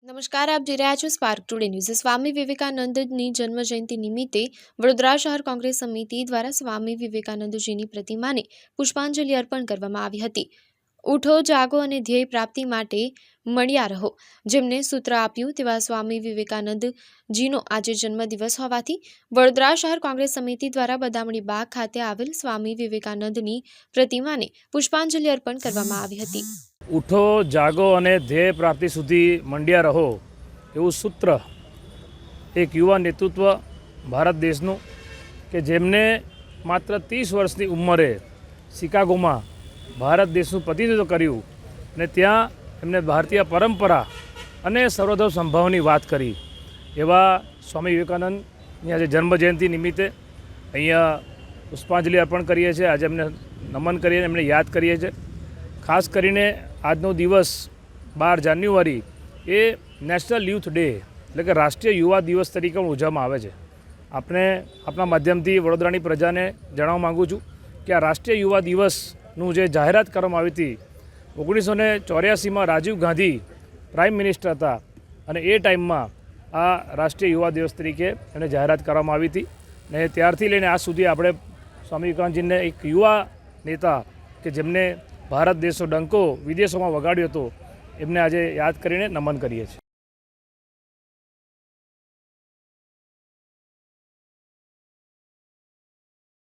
નમસ્કાર, આપ જોઈ રહ્યા છો સ્પાર્ક ટુડે ન્યૂઝ। સ્વામી વિવેકાનંદની જન્મ જયંતિ નિમિત્તે વડોદરા શહેર કોંગ્રેસ સમિતિ દ્વારા સ્વામી વિવેકાનંદજીની પ્રતિમાને પુષ્પાંજલિ અર્પણ કરવામાં આવી હતી। ઉઠો, જાગો અને ધ્યેય પ્રાપ્તિ માટે મળ્યા રહો, જેમને સૂત્ર આપ્યું તેવા સ્વામી વિવેકાનંદજીનો આજે જન્મદિવસ હોવાથી વડોદરા શહેર કોંગ્રેસ સમિતિ દ્વારા બદામડી બાગ ખાતે આવેલ સ્વામી વિવેકાનંદની પ્રતિમાને પુષ્પાંજલિ અર્પણ કરવામાં આવી હતી। ઉઠો, જાગો અને ધ્યેય પ્રાપ્તિ સુધી મંડ્યા રહો એવું સૂત્ર એક યુવા નેતૃત્વ ભારત દેશનું કે જેમને માત્ર 30 વર્ષની ઉંમરે શિકાગોમાં ભારત દેશનું પ્રતિનિધિત્વ કર્યું અને ત્યાં એમને ભારતીય પરંપરા અને સર્વધર્મ સંભાવની વાત કરી એવા સ્વામી વિવેકાનંદની આજે જન્મજયંતિ નિમિત્તે અહીંયા પુષ્પાંજલિ અર્પણ કરીએ છીએ। આજે એમને નમન કરીએ, એમને યાદ કરીએ છીએ। ખાસ કરીને આજનો દિવસ 12 જાન્યુઆરી એ નેશનલ યુથ ડે એટલે કે રાષ્ટ્રીય યુવા દિવસ તરીકે ઉજવવામાં આવે છે। આપણે આપણા માધ્યમથી વડોદરાની પ્રજાને જણાવવા માગું છું કે આ રાષ્ટ્રીય યુવા દિવસનું જે જાહેરાત કરવામાં આવી હતી 1984માં રાજીવ ગાંધી પ્રાઇમ મિનિસ્ટર હતા અને એ ટાઈમમાં આ રાષ્ટ્રીય યુવા દિવસ તરીકે એને જાહેરાત કરવામાં આવી હતી ને ત્યારથી લઈને આજ સુધી આપણે સ્વામી વિવેકાનંદજીને એક યુવા નેતા કે જેમને ભારત દેશનો ડંકો વિદેશોમાં વગાડ્યો હતો એમને આજે યાદ કરીને નમન કરીએ છીએ।